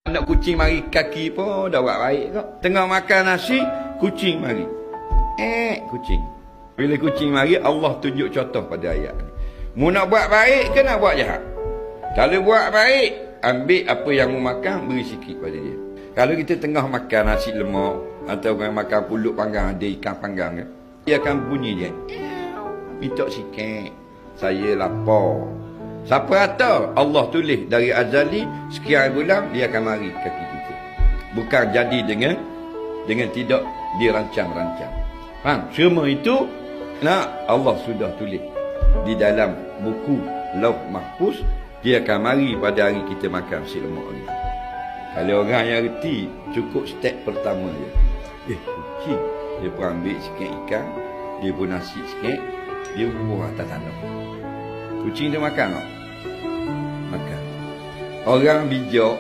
Nak kucing mari kaki pun dah buat baik kok. Tengah makan nasi, kucing mari. Kucing. Bila kucing mari, Allah tunjuk contoh pada ayat ni. Mu nak buat baik ke nak buat jahat? Kalau buat baik, ambil apa yang mu makan, beri sikit pada dia. Kalau kita tengah makan nasi lemak atau makan pulut panggang, ada ikan panggang kan, dia akan bunyi dia. Minta sikit. Saya lapar. Siapa kata Allah tulis dari azali sekian bulan dia akan mari kaki kita. Bukan jadi dengan tidak dirancang-rancang. Faham? Semua itu Allah sudah tulis di dalam buku Lauh Mahfuz. Dia akan mari pada hari kita makan nasi lemak ni. Kalau orang yang reti, cukup step pertama je. Kucing. Dia pun ambil sikit ikan, dia pun nasi sikit, dia bubuh atas tanah. Kucing dia makan tak? Makan. Orang bijak